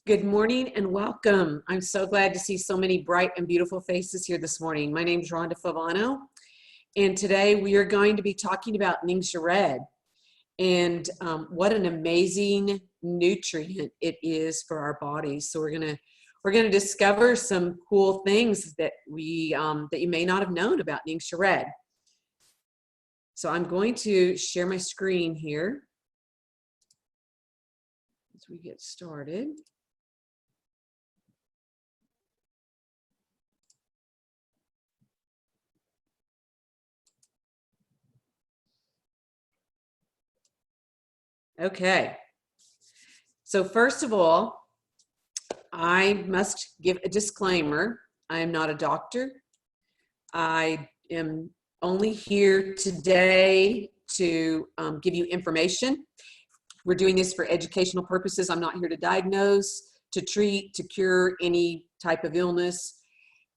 Good morning and welcome. I'm so glad to see so many bright and beautiful faces here this morning. My name is Rhonda Favano, and today we are going to be talking about NingXia Red and what an amazing nutrient it is for our bodies. So we're gonna discover some cool things that that you may not have known about NingXia Red. So I'm going to share my screen here as we get started. Okay, so first of all, I must give a disclaimer. I am not a doctor. I am only here today to give you information. We're doing this for educational purposes. I'm not here to diagnose, to treat, to cure any type of illness.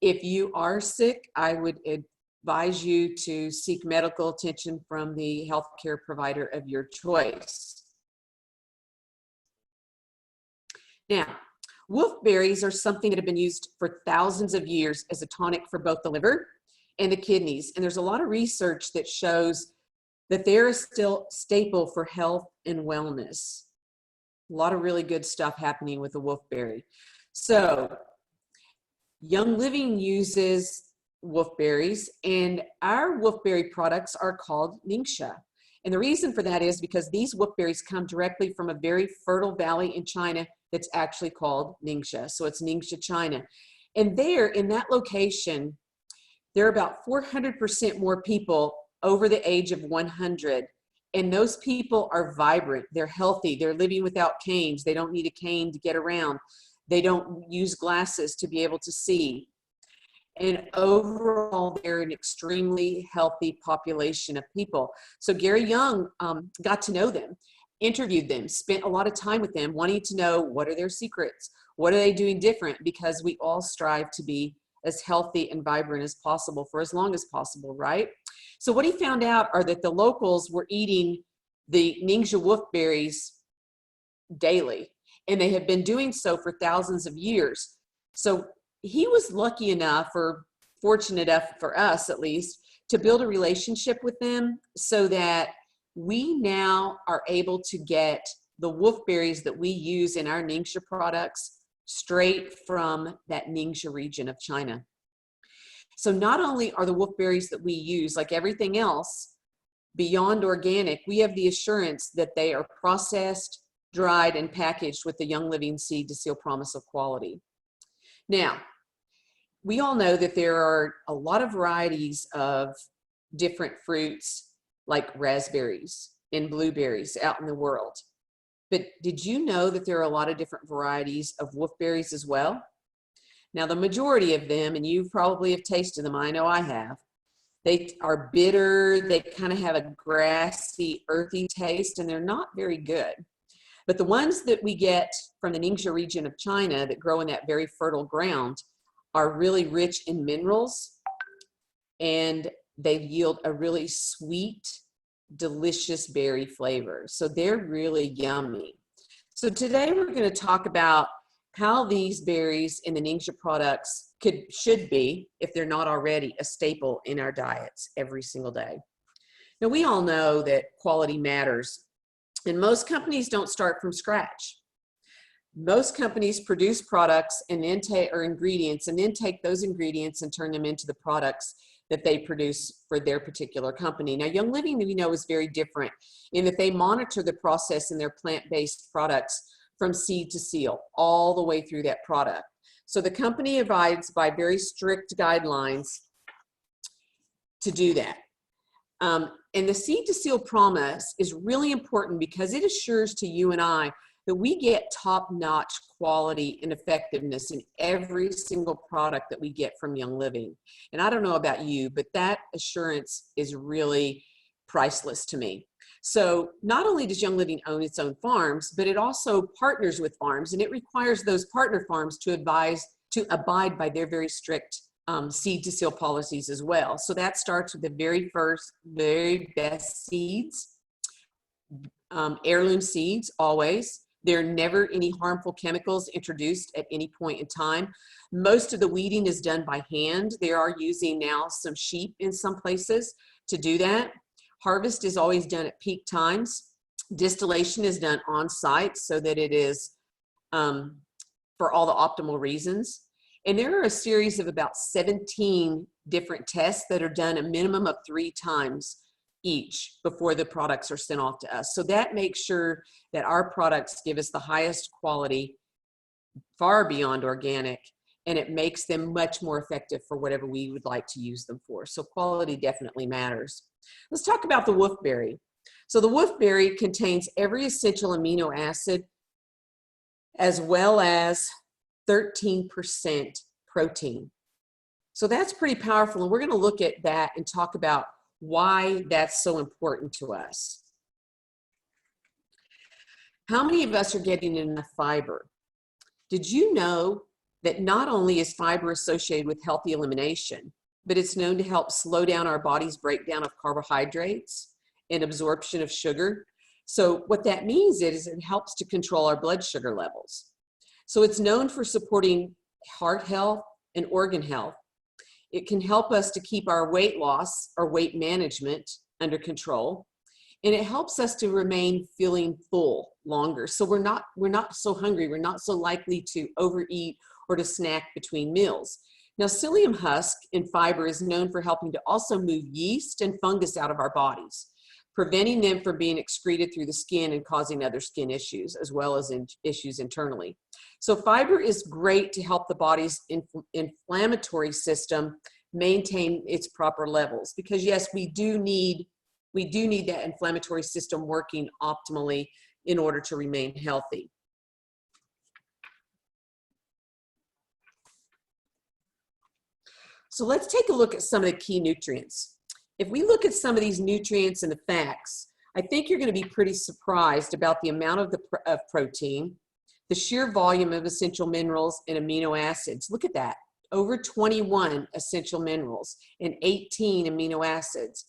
If you are sick, I would advise you to seek medical attention from the healthcare provider of your choice. Now, wolfberries are something that have been used for thousands of years as a tonic for both the liver and the kidneys. And there's a lot of research that shows that they're still staple for health and wellness. A lot of really good stuff happening with the wolfberry. So, Young Living uses wolfberries, and our wolfberry products are called NingXia. And the reason for that is because these wolfberries come directly from a very fertile valley in China that's actually called NingXia. So it's NingXia, China. And there, in that location, there are about 400% more people over the age of 100. And those people are vibrant. They're healthy. They're living without canes. They don't need a cane to get around. They don't use glasses to be able to see. And overall, they're an extremely healthy population of people. So Gary Young got to know them, interviewed them, spent a lot of time with them, wanting to know what are their secrets, what are they doing different, because we all strive to be as healthy and vibrant as possible for as long as possible, right? So what he found out are that the locals were eating the NingXia wolfberries daily, and they have been doing so for thousands of years. So he was lucky enough, or fortunate enough for us at least, to build a relationship with them so that we now are able to get the wolfberries that we use in our NingXia products straight from that NingXia region of China. So not only are the wolfberries that we use, like everything else, beyond organic, we have the assurance that they are processed, dried, and packaged with the Young Living seed to seal promise of quality. Now, we all know that there are a lot of varieties of different fruits like raspberries and blueberries out in the world. But did you know that there are a lot of different varieties of wolfberries as well? Now, the majority of them, and you probably have tasted them, I know I have, they are bitter, they kind of have a grassy, earthy taste, and they're not very good. But the ones that we get from the NingXia region of China that grow in that very fertile ground are really rich in minerals, and they yield a really sweet, delicious berry flavor. So they're really yummy. So today we're going to talk about how these berries in the NingXia products should be, if they're not already, a staple in our diets every single day. Now, we all know that quality matters, and most companies don't start from scratch. Most companies produce products and then ingredients, and then take those ingredients and turn them into the products that they produce for their particular company. Now, Young Living, we know, is very different in that they monitor the process in their plant-based products from seed to seal, all the way through that product. So the company abides by very strict guidelines to do that. And the seed to seal promise is really important because it assures to you and I that we get top-notch quality and effectiveness in every single product that we get from Young Living. And I don't know about you, but that assurance is really priceless to me. So not only does Young Living own its own farms, but it also partners with farms, and it requires those partner farms to abide by their very strict seed to seal policies as well. So that starts with the very best seeds, heirloom seeds always, There are never any harmful chemicals introduced at any point in time. Most of the weeding is done by hand. They are using now some sheep in some places to do that. Harvest is always done at peak times. Distillation is done on site so that it is for all the optimal reasons. And there are a series of about 17 different tests that are done a minimum of 3 times each before the products are sent off to us. So that makes sure that our products give us the highest quality, far beyond organic, and it makes them much more effective for whatever we would like to use them for. So quality definitely matters. Let's talk about the Woofberry. So the Woofberry contains every essential amino acid as well as 13% protein. So that's pretty powerful, and we're going to look at that and talk about why that's so important to us. How many of us are getting enough fiber? Did you know that not only is fiber associated with healthy elimination, but it's known to help slow down our body's breakdown of carbohydrates and absorption of sugar? So what that means is it helps to control our blood sugar levels. So it's known for supporting heart health and organ health. It can help us to keep our weight loss or weight management under control. And it helps us to remain feeling full longer. So we're not so hungry. We're not so likely to overeat or to snack between meals. Now, psyllium husk in fiber is known for helping to also move yeast and fungus out of our bodies, preventing them from being excreted through the skin and causing other skin issues, as well as issues internally. So fiber is great to help the body's inflammatory system maintain its proper levels, because yes, we do need that inflammatory system working optimally in order to remain healthy. So let's take a look at some of the key nutrients. If we look at some of these nutrients and the facts, I think you're going to be pretty surprised about the amount of protein, the sheer volume of essential minerals and amino acids. Look at that, over 21 essential minerals and 18 amino acids.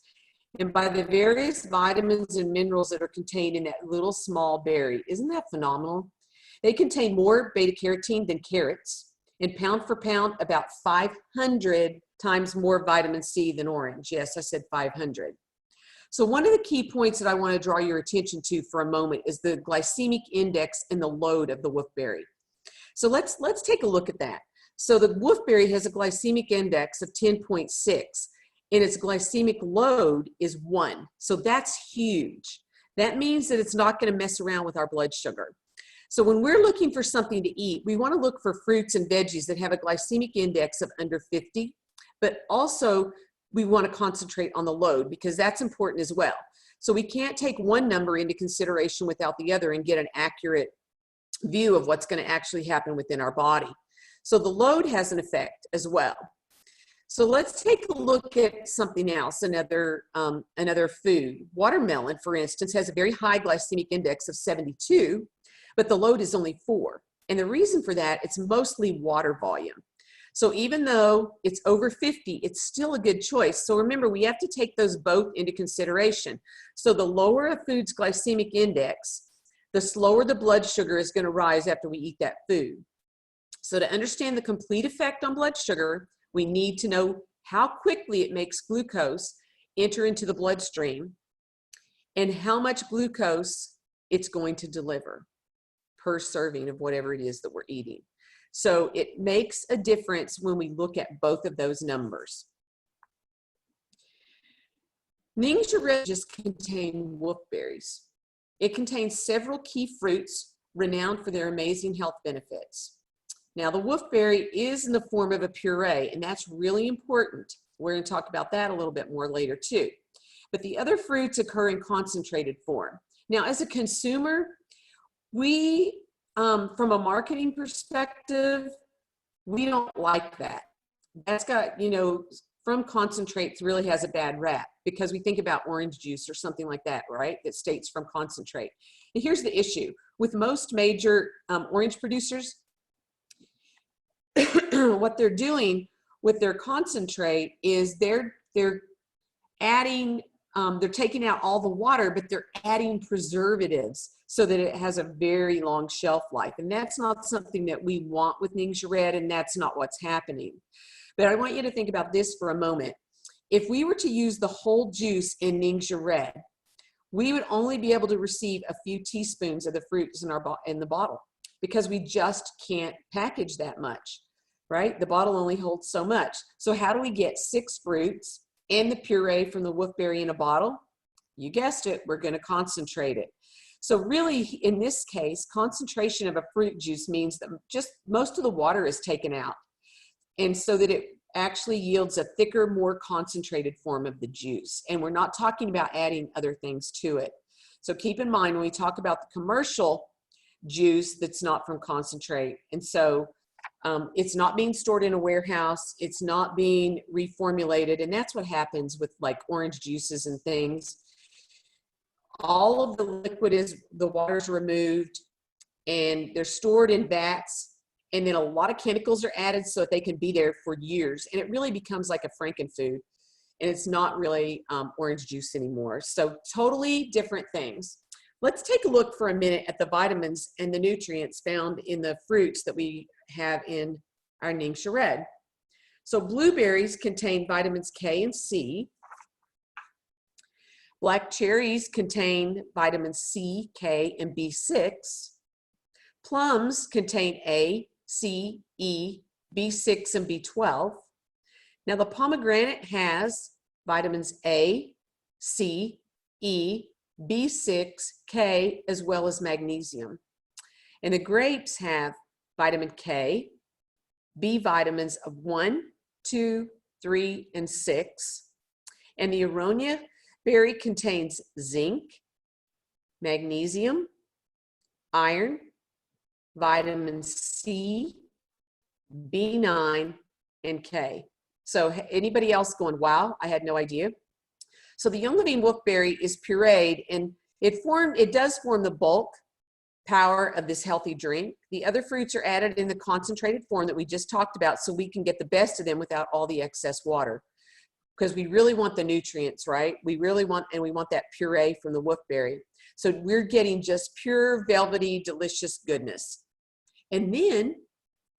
And by the various vitamins and minerals that are contained in that little small berry. Isn't that phenomenal? They contain more beta carotene than carrots, and pound for pound, about 500 times more vitamin C than orange. Yes, I said 500. So one of the key points that I want to draw your attention to for a moment is the glycemic index and the load of the Woofberry. So let's take a look at that. So the Woofberry has a glycemic index of 10.6, and its glycemic load is 1. So that's huge. That means that it's not going to mess around with our blood sugar. So when we're looking for something to eat, we want to look for fruits and veggies that have a glycemic index of under 50, but also we want to concentrate on the load, because that's important as well. So we can't take one number into consideration without the other and get an accurate view of what's going to actually happen within our body. So the load has an effect as well. So let's take a look at something else, another food. Watermelon, for instance, has a very high glycemic index of 72, but the load is only 4. And the reason for that, it's mostly water volume. So even though it's over 50, it's still a good choice. So remember, we have to take those both into consideration. So the lower a food's glycemic index, the slower the blood sugar is going to rise after we eat that food. So to understand the complete effect on blood sugar, we need to know how quickly it makes glucose enter into the bloodstream and how much glucose it's going to deliver per serving of whatever it is that we're eating. So it makes a difference when we look at both of those numbers. NingXia Red just contains wolfberries. It contains several key fruits renowned for their amazing health benefits. Now, the wolfberry is in the form of a puree, and that's really important. We're going to talk about that a little bit more later too. But the other fruits occur in concentrated form. Now, as a consumer, we, from a marketing perspective, we don't like that. That's got, from concentrates really has a bad rap, because we think about orange juice or something like that, right? That states from concentrate. And here's the issue. With most major orange producers, what they're doing with their concentrate is they're adding they're taking out all the water, but they're adding preservatives so that it has a very long shelf life. And that's not something that we want with NingXia Red, and that's not what's happening. But I want you to think about this for a moment. If we were to use the whole juice in NingXia Red, we would only be able to receive a few teaspoons of the fruits in the bottle, because we just can't package that much, right? The bottle only holds so much. So how do we get 6 fruits and the puree from the Woofberry in a bottle? You guessed it, we're gonna concentrate it. So really, in this case, concentration of a fruit juice means that just most of the water is taken out, and so that it actually yields a thicker, more concentrated form of the juice. And we're not talking about adding other things to it. So keep in mind when we talk about the commercial juice that's not from concentrate. And so it's not being stored in a warehouse, it's not being reformulated, and that's what happens with like orange juices and things. All of the liquid the water's removed, and they're stored in vats, and then a lot of chemicals are added so that they can be there for years, and it really becomes like a frankenfood, and it's not really orange juice anymore. So totally different things. Let's take a look for a minute at the vitamins and the nutrients found in the fruits that we have in our NingXia Red. So blueberries contain vitamins K and C. Black cherries contain vitamins C, K, and B6. Plums contain A, C, E, B6, and B12. Now the pomegranate has vitamins A, C, E, B6, K, as well as magnesium. And the grapes have vitamin K, B vitamins of 1, 2, 3, and 6. And the aronia berry contains zinc, magnesium, iron, vitamin C, B9, and K. So anybody else going, wow, I had no idea? So the Young Living Wolfberry is pureed, and it does form the bulk power of this healthy drink. The other fruits are added in the concentrated form that we just talked about, so we can get the best of them without all the excess water, because we really want the nutrients, right? We want that puree from the Woofberry. So we're getting just pure, velvety, delicious goodness. And then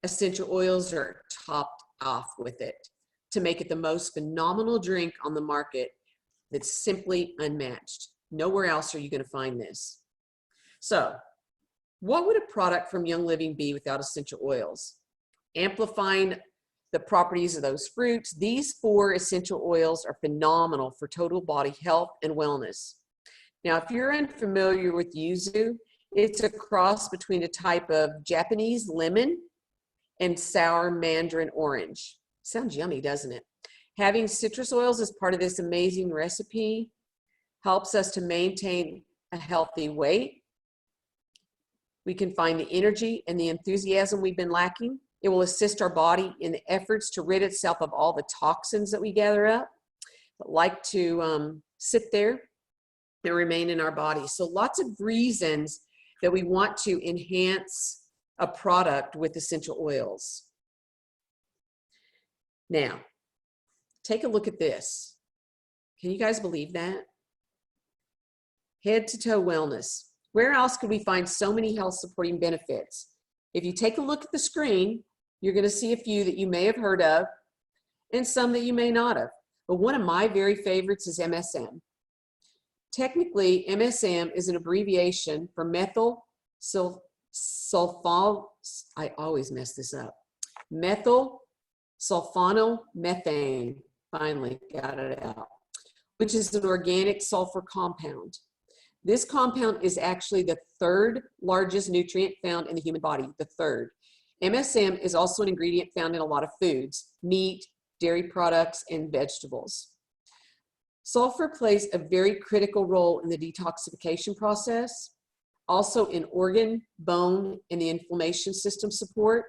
essential oils are topped off with it to make it the most phenomenal drink on the market that's simply unmatched. Nowhere else are you going to find this. So what would a product from Young Living be without essential oils? Amplifying the properties of those fruits, these 4 essential oils are phenomenal for total body health and wellness. Now, if you're unfamiliar with yuzu, it's a cross between a type of Japanese lemon and sour mandarin orange. Sounds yummy, doesn't it? Having citrus oils as part of this amazing recipe helps us to maintain a healthy weight. We can find the energy and the enthusiasm we've been lacking. It will assist our body in the efforts to rid itself of all the toxins that we gather up, that like to sit there and remain in our body. So lots of reasons that we want to enhance a product with essential oils. Now, take a look at this. Can you guys believe that? Head to toe wellness. Where else could we find so many health supporting benefits? If you take a look at the screen, you're going to see a few that you may have heard of and some that you may not have. But one of my very favorites is MSM. Technically, MSM is an abbreviation for methyl I always mess this up. Methyl sulfonomethane, finally got it out, which is an organic sulfur compound. This compound is actually the 3rd largest nutrient found in the human body, the 3rd. MSM is also an ingredient found in a lot of foods, meat, dairy products, and vegetables. Sulfur plays a very critical role in the detoxification process, also in organ, bone, and the inflammation system support.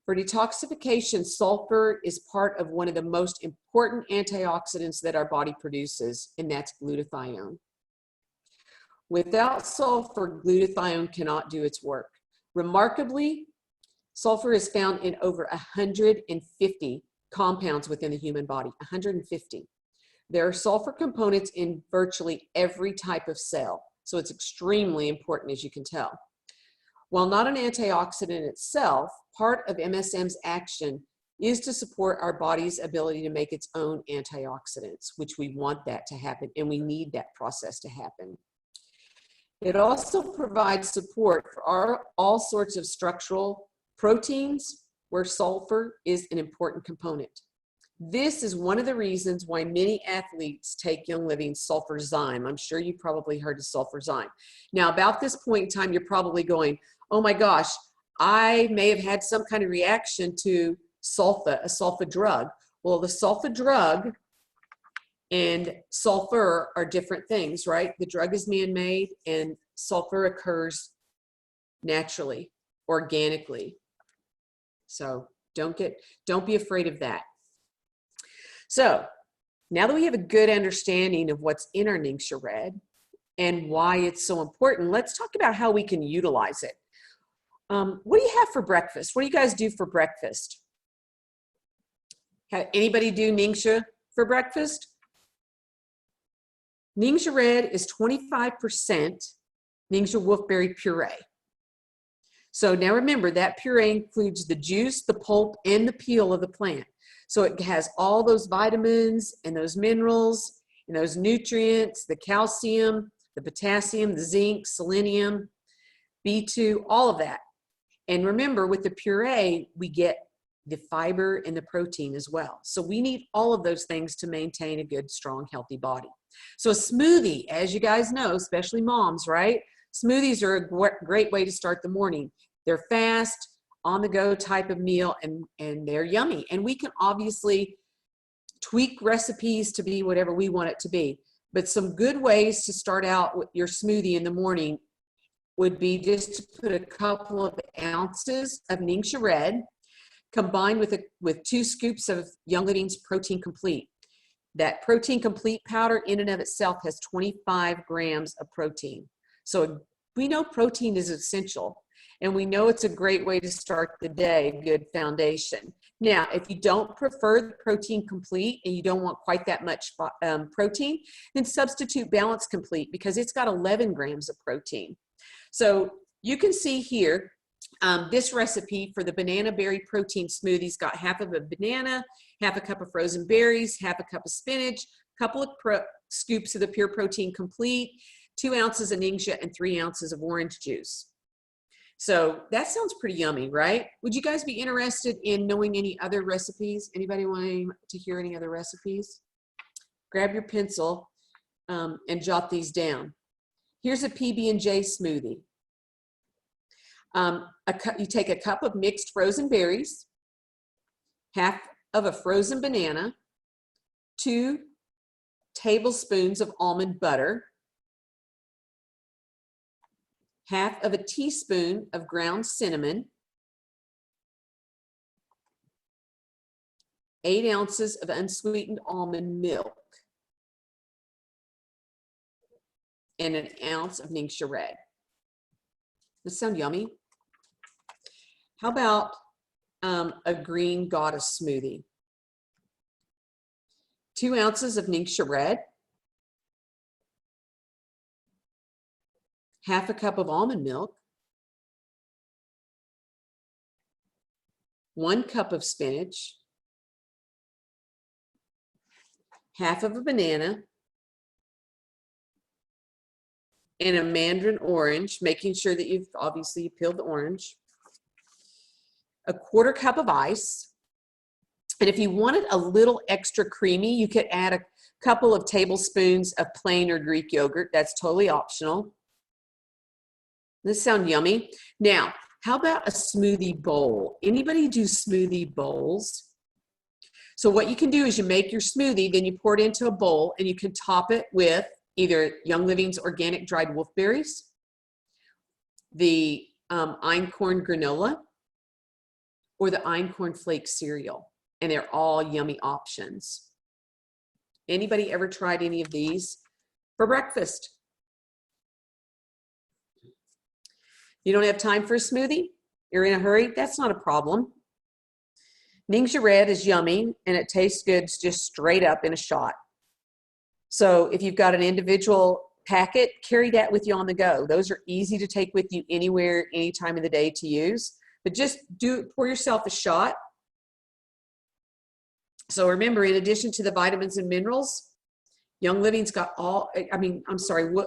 For detoxification, sulfur is part of one of the most important antioxidants that our body produces, and that's glutathione. Without sulfur, glutathione cannot do its work. Remarkably, sulfur is found in over 150 compounds within the human body, 150. There are sulfur components in virtually every type of cell, so it's extremely important, as you can tell. While not an antioxidant itself, part of MSM's action is to support our body's ability to make its own antioxidants, which we want that to happen, and we need that process to happen. It also provides support for all sorts of structural proteins where sulfur is an important component. This is one of the reasons why many athletes take Young Living sulfurzyme. I'm sure you probably heard of sulfurzyme. Now, about this point in time, you're probably going, oh my gosh, I may have had some kind of reaction to sulfa, a sulfa drug. Well, the sulfa drug and sulfur are different things, right? The drug is man-made and sulfur occurs naturally, organically. So don't be afraid of that. So now that we have a good understanding of what's in our NingXia Red and why it's so important, let's talk about how we can utilize it. What do you have for breakfast? What do you guys do for breakfast? Anybody do NingXia for breakfast? NingXia Red is 25% NingXia Wolfberry puree. So now remember, that puree includes the juice, the pulp, and the peel of the plant. So it has all those vitamins and those minerals and those nutrients, the calcium, the potassium, the zinc, selenium, B2, all of that. And remember, with the puree, we get the fiber and the protein as well. So we need all of those things to maintain a good, strong, healthy body. So a smoothie, as you guys know, especially moms, right? Smoothies are a great way to start the morning. They're fast, on-the-go type of meal, and they're yummy. And we can obviously tweak recipes to be whatever we want it to be. But some good ways to start out with your smoothie in the morning would be just to put a couple of ounces of NingXia Red combined with 2 scoops of Young Living's Protein Complete. That Protein Complete powder in and of itself has 25 grams of protein. So we know protein is essential, and we know it's a great way to start the day, good foundation. Now, if you don't prefer the Protein Complete and you don't want quite that much protein, then substitute Balance Complete because it's got 11 grams of protein. So you can see here, this recipe for the banana berry protein smoothie's got half of a banana, half a cup of frozen berries, half a cup of spinach, a couple of scoops of the Pure Protein Complete, 2 ounces of NingXia, and 3 ounces of orange juice. So that sounds pretty yummy, right? Would you guys be interested in knowing any other recipes? Anybody want to hear any other recipes? Grab your pencil and jot these down. Here's a PB&J smoothie. You take a cup of mixed frozen berries, half of a frozen banana, 2 tablespoons of almond butter, half of a teaspoon of ground cinnamon, 8 ounces of unsweetened almond milk, and 1 ounce of NingXia Red. Does that sound yummy? How about a green goddess smoothie? 2 ounces of NingXia Red, half a cup of almond milk, 1 cup of spinach, half of a banana, and a mandarin orange, making sure that you've obviously peeled the orange, a 1/4 cup of ice. And if you wanted a little extra creamy, you could add a couple of tablespoons of plain or Greek yogurt. That's totally optional. This sounds yummy. Now, how about a smoothie bowl? Anybody do smoothie bowls? So what you can do is you make your smoothie, then you pour it into a bowl, and you can top it with either Young Living's organic dried wolfberries, the einkorn granola, or the einkorn flake cereal. And they're all yummy options. Anybody ever tried any of these for breakfast? You don't have time for a smoothie? You're in a hurry? That's not a problem. NingXia Red is yummy and it tastes good just straight up in a shot. So if you've got an individual packet, carry that with you on the go. Those are easy to take with you anywhere, any time of the day to use. But just pour yourself a shot. So remember, in addition to the vitamins and minerals, Young Living's got all, NingXia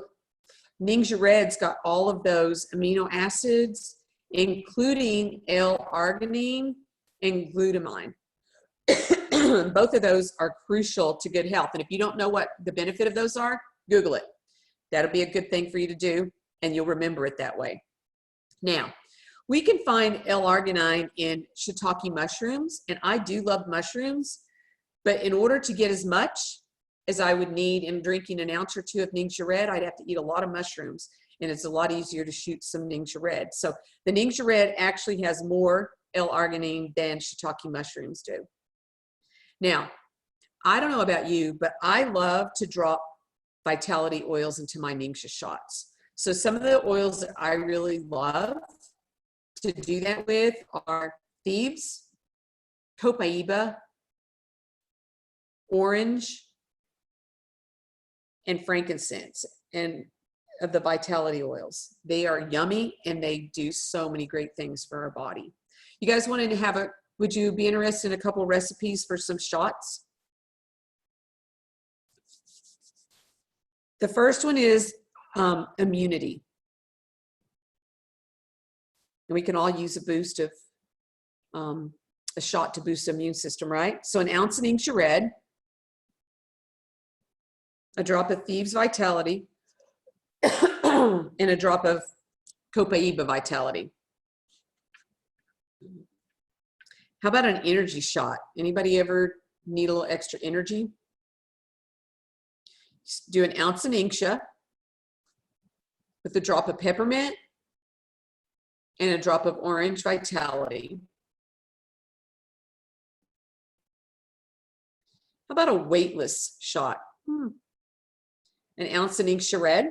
Red's got all of those amino acids, including L-arginine and glutamine. Both of those are crucial to good health. And if you don't know what the benefit of those are, Google it. That'll be a good thing for you to do, and you'll remember it that way. Now, we can find L-arginine in shiitake mushrooms, and I do love mushrooms, but in order to get as much as I would need in drinking an ounce or two of NingXia Red, I'd have to eat a lot of mushrooms, and it's a lot easier to shoot some NingXia Red. So the NingXia Red actually has more L-arginine than shiitake mushrooms do. Now, I don't know about you, but I love to drop vitality oils into my NingXia shots. So some of the oils that I really love to do that with are thieves, copaiba, orange, and frankincense, and of the vitality oils. They are yummy and they do so many great things for our body. You guys wanted to have would you be interested in a couple recipes for some shots? The first one is immunity. And we can all use a boost of a shot to boost the immune system, right? So an ounce of NingXia Red, a drop of Thieves Vitality, and a drop of Copaiba Vitality. How about an energy shot? Anybody ever need a little extra energy? Just do an ounce of NingXia with a drop of peppermint and a drop of orange Vitality. How about a weightless shot? An ounce of NingXia Red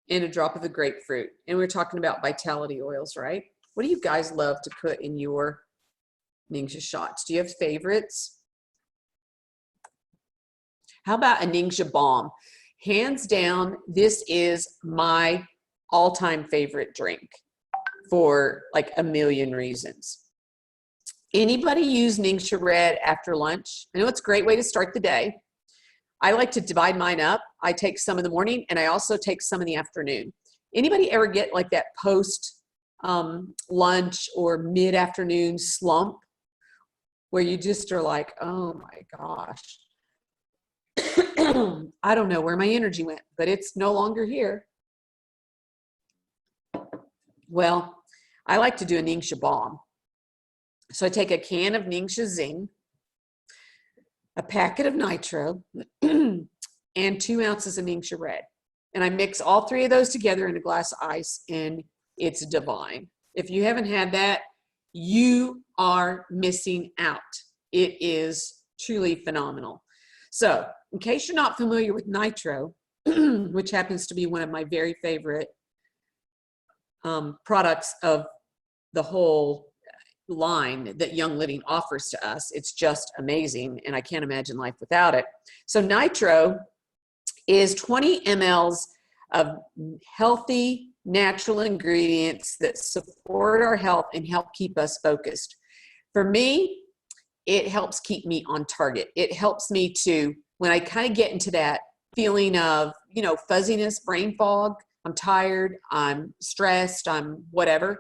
and a drop of the grapefruit. And we're talking about vitality oils, right? What do you guys love to put in your NingXia shots? Do you have favorites? How about a NingXia Balm? Hands down, this is my all-time favorite drink for like a million reasons. Anybody use NingXia Red after lunch? I know it's a great way to start the day. I like to divide mine up. I take some in the morning and I also take some in the afternoon. Anybody ever get like that post lunch or mid-afternoon slump where you just are like, oh my gosh, I don't know where my energy went, but it's no longer here. Well, I like to do a NingXia Balm. So I take a can of NingXia Zing, a packet of nitro, and 2 ounces of NingXia Red. And I mix all 3 of those together in a glass of ice, and it's divine. If you haven't had that, you are missing out. It is truly phenomenal. So in case you're not familiar with nitro, which happens to be one of my very favorite products of the whole line that Young Living offers to us, it's just amazing, and I can't imagine life without it. So nitro is 20 mLs of healthy natural ingredients that support our health and help keep us focused. For me, it helps keep me on target. It helps me to, when I kind of get into that feeling of, you know, fuzziness, brain fog, I'm tired, I'm stressed, I'm whatever,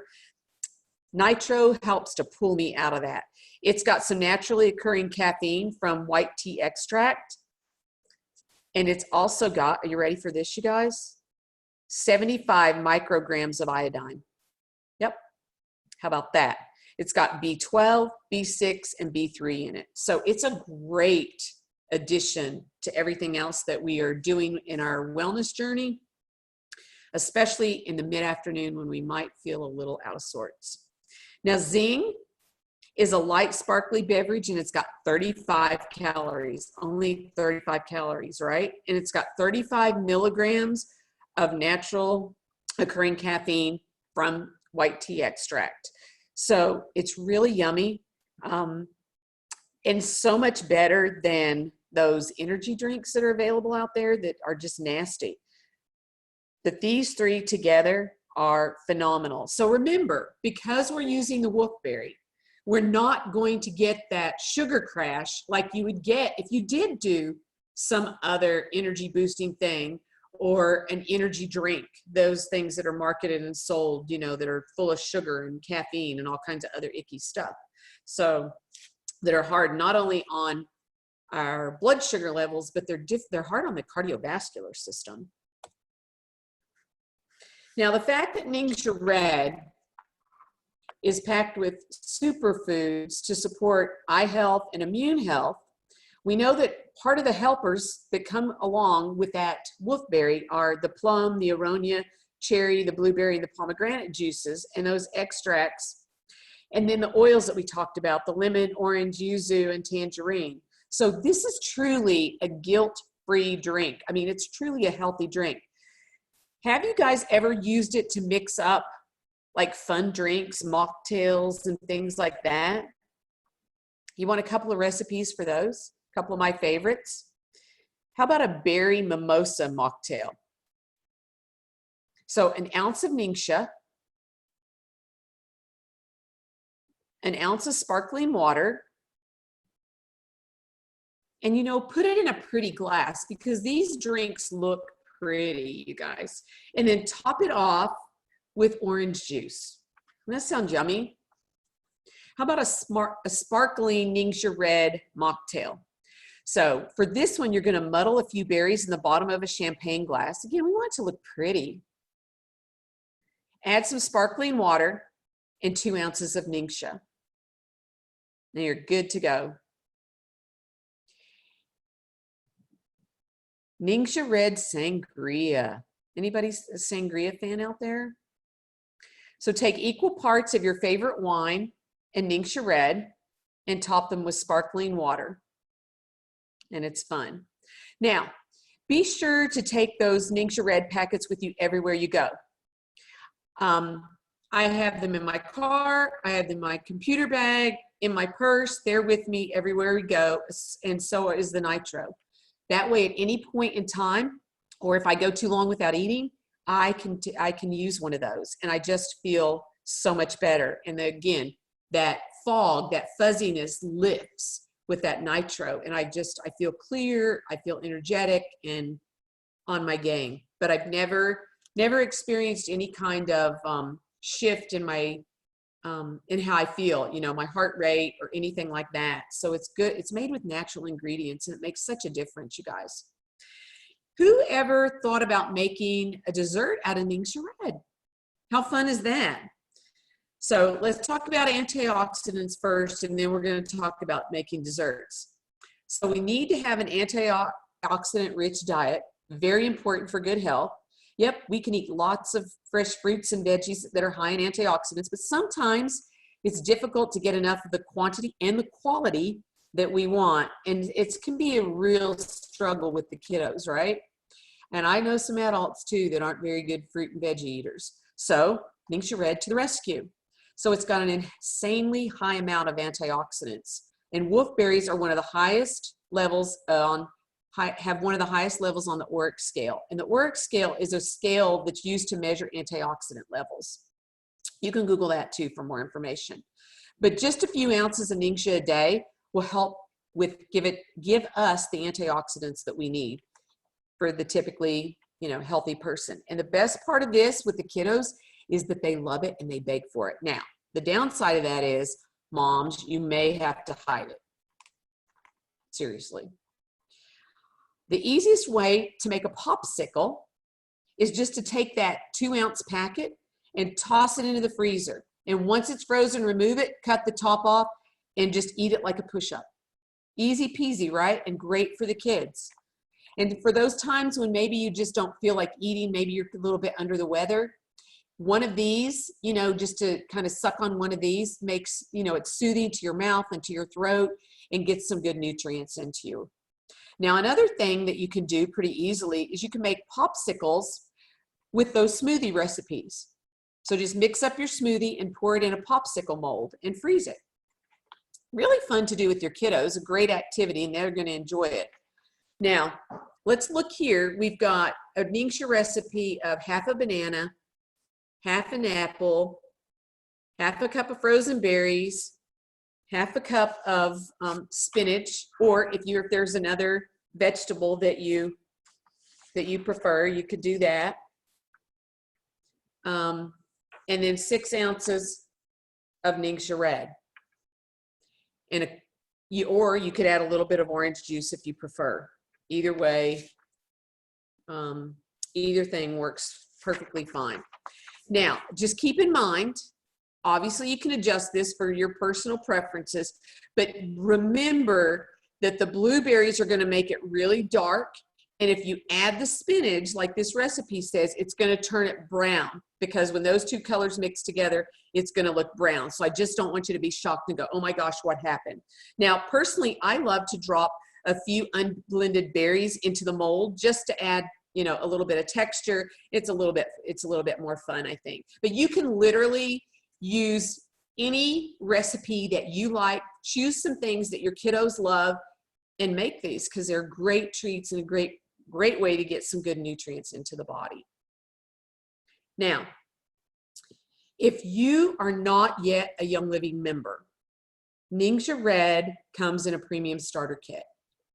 nitro helps to pull me out of that. It's got some naturally occurring caffeine from white tea extract. And it's also got, are you ready for this, you guys? 75 micrograms of iodine. Yep. How about that? It's got B12, B6, and B3 in it. So it's a great addition to everything else that we are doing in our wellness journey, especially in the mid-afternoon when we might feel a little out of sorts. Now, Zing is a light sparkly beverage, and it's got 35 calories, only 35 calories, right? And it's got 35 milligrams of natural occurring caffeine from white tea extract. So it's really yummy and so much better than those energy drinks that are available out there that are just nasty. But these three together are phenomenal. So remember, because we're using the Woofberry, we're not going to get that sugar crash like you would get if you did do some other energy boosting thing or an energy drink, those things that are marketed and sold, you know, that are full of sugar and caffeine and all kinds of other icky stuff. So that are hard not only on our blood sugar levels, but they're hard on the cardiovascular system. Now, the fact that NingXia Red is packed with superfoods to support eye health and immune health, we know that part of the helpers that come along with that Woofberry are the plum, the aronia, cherry, the blueberry, and the pomegranate juices, and those extracts, and then the oils that we talked about, the lemon, orange, yuzu, and tangerine. So this is truly a guilt-free drink. I mean, it's truly a healthy drink. Have you guys ever used it to mix up like fun drinks, mocktails, and things like that? You want a couple of recipes for those? A couple of my favorites. How about a berry mimosa mocktail? So an ounce of NingXia, an ounce of sparkling water, and you know, put it in a pretty glass because these drinks look pretty, you guys. And then top it off with orange juice. Doesn't that sound yummy? How about a sparkling NingXia Red mocktail? So for this one, you're going to muddle a few berries in the bottom of a champagne glass. Again, we want it to look pretty. Add some sparkling water and 2 ounces of NingXia. Now you're good to go. NingXia Red Sangria. Anybody a sangria fan out there? So take equal parts of your favorite wine and NingXia Red and top them with sparkling water. And it's fun. Now, be sure to take those NingXia Red packets with you everywhere you go. I have them in my car, I have them in my computer bag, in my purse, they're with me everywhere we go, and so is the nitro. That way at any point in time, or if I go too long without eating, I can use one of those and I just feel so much better. And again, that fog, that fuzziness lifts with that nitro, and I feel clear, I feel energetic and on my game. But I've never experienced any kind of shift in my in how I feel, you know, my heart rate or anything like that. So it's good. It's made with natural ingredients and it makes such a difference, you guys. Who ever thought about making a dessert out of NingXia Red? How fun is that? So let's talk about antioxidants first, and then we're going to talk about making desserts. So we need to have an antioxidant-rich diet, very important for good health. Yep, we can eat lots of fresh fruits and veggies that are high in antioxidants, but sometimes it's difficult to get enough of the quantity and the quality that we want. And it can be a real struggle with the kiddos, right? And I know some adults too that aren't very good fruit and veggie eaters. So NingXia Red to the rescue. So it's got an insanely high amount of antioxidants. And wolfberries are one of the highest levels have one of the highest levels on the ORAC scale. And the ORAC scale is a scale that's used to measure antioxidant levels. You can Google that too for more information. But just a few ounces of NingXia a day will help with give us the antioxidants that we need for the typically, you know, healthy person. And the best part of this with the kiddos is that they love it and they beg for it. Now, the downside of that is, moms, you may have to hide it. Seriously. The easiest way to make a popsicle is just to take that 2-ounce packet and toss it into the freezer. And once it's frozen, remove it, cut the top off, and just eat it like a push-up. Easy peasy, right? And great for the kids. And for those times when maybe you just don't feel like eating, maybe you're a little bit under the weather, one of these, you know, just to kind of suck on one of these makes, you know, it's soothing to your mouth and to your throat and gets some good nutrients into you. Now, another thing that you can do pretty easily is you can make popsicles with those smoothie recipes. So just mix up your smoothie and pour it in a popsicle mold and freeze it. Really fun to do with your kiddos, a great activity, and they're going to enjoy it. Now, let's look here. We've got a NingXia recipe of half a banana, half an apple, half a cup of frozen berries, half a cup of spinach, or if there's another vegetable that you prefer, you could do that. And then 6 ounces of NingXia Red. And or you could add a little bit of orange juice if you prefer. Either way, either thing works perfectly fine. Now, just keep in mind, obviously you can adjust this for your personal preferences, but remember that the blueberries are going to make it really dark. And if you add the spinach, like this recipe says, it's going to turn it brown, because when those two colors mix together, it's going to look brown. So I just don't want you to be shocked and go, oh my gosh, what happened? Now, personally, I love to drop a few unblended berries into the mold just to add, you know, a little bit of texture. It's a little bit more fun, I think. But you can literally use any recipe that you like. Choose some things that your kiddos love and make these, because they're great treats and a great way to get some good nutrients into the body. Now, if you are not yet a Young Living member, NingXia Red comes in a premium starter kit,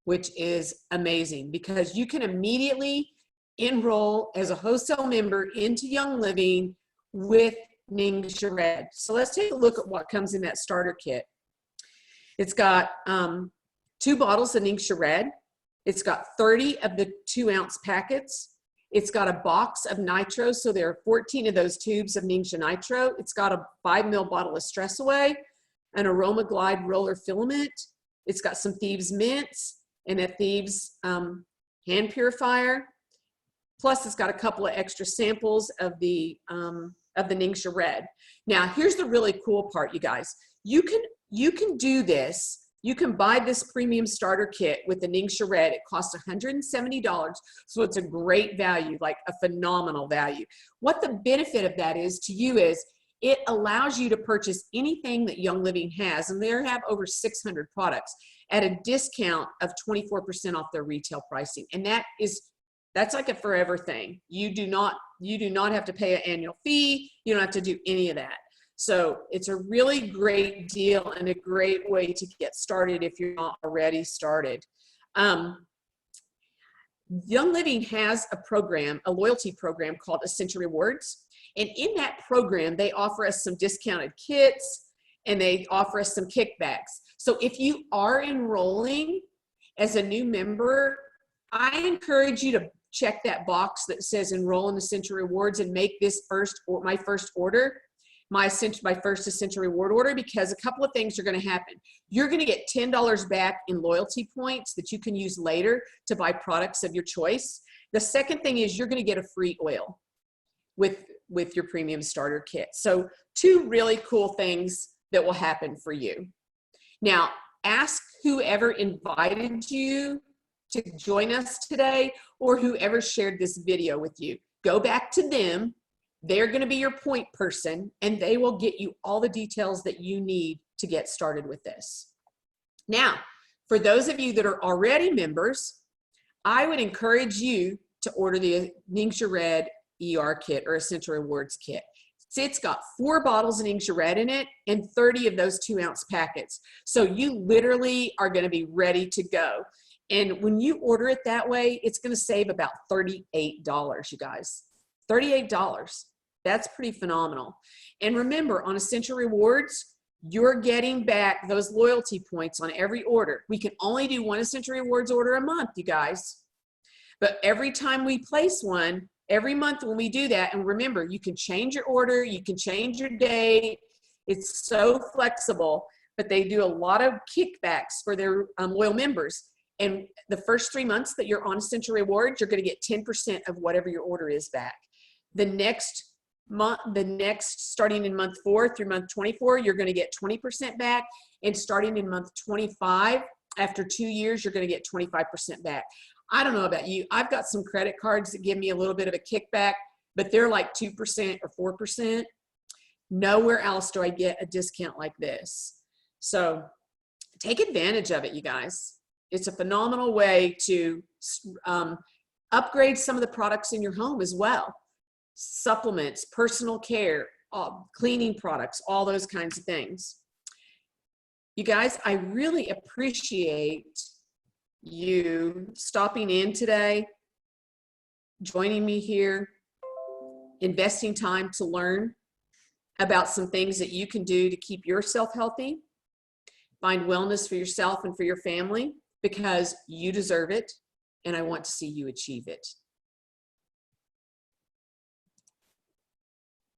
which is amazing because you can immediately enroll as a wholesale member into Young Living with NingXia Red. So let's take a look at what comes in that starter kit. It's got 2 bottles of NingXia Red. It's got 30 of the 2-ounce packets. It's got a box of nitro, so there are 14 of those tubes of NingXia Nitro. It's got a 5 ml bottle of Stress Away, an Aroma Glide roller filament. It's got some Thieves mints and a Thieves hand purifier. Plus, it's got a couple of extra samples of the NingXia Red. Now, here's the really cool part, you guys. You can do this. You can buy this premium starter kit with the NingXia Red. It costs $170, so it's a great value, like a phenomenal value. What the benefit of that is to you is it allows you to purchase anything that Young Living has, and they have over 600 products at a discount of 24% off their retail pricing, and that's like a forever thing. You do not have to pay an annual fee. You don't have to do any of that. So it's a really great deal and a great way to get started if you're not already started. Young Living has a program, a loyalty program called Essential Rewards. And in that program, they offer us some discounted kits and they offer us some kickbacks. So if you are enrolling as a new member, I encourage you to check that box that says enroll in Essential Rewards and make this my first order. My first Essential Reward order, because a couple of things are going to happen. You're going to get $10 back in loyalty points that you can use later to buy products of your choice. The second thing is you're going to get a free oil with your premium starter kit. So 2 really cool things that will happen for you. Now, ask whoever invited you to join us today or whoever shared this video with you. Go back to them. They're going to be your point person, and they will get you all the details that you need to get started with this. Now, for those of you that are already members, I would encourage you to order the NingXia Red ER kit or Essential Rewards kit. It's got 4 bottles of NingXia Red in it and 30 of those 2-ounce packets. So you literally are going to be ready to go. And when you order it that way, it's going to save about $38, you guys. $38. That's pretty phenomenal. And remember, on Essential Rewards, you're getting back those loyalty points on every order. We can only do 1 Essential Rewards order a month, you guys. But every time we place one, every month when we do that, and remember, you can change your order, you can change your date. It's so flexible, but they do a lot of kickbacks for their loyal members. And the first 3 months that you're on Essential Rewards, you're going to get 10% of whatever your order is back. The next month, starting in month 4 through month 24, you're going to get 20% back. And starting in month 25, after 2 years, you're going to get 25% back. I don't know about you. I've got some credit cards that give me a little bit of a kickback, but they're like 2% or 4%. Nowhere else do I get a discount like this. So take advantage of it, you guys. It's a phenomenal way to upgrade some of the products in your home as well. Supplements, personal care, cleaning products, all those kinds of things. You guys, I really appreciate you stopping in today, joining me here, investing time to learn about some things that you can do to keep yourself healthy, find wellness for yourself and for your family, because you deserve it, and I want to see you achieve it.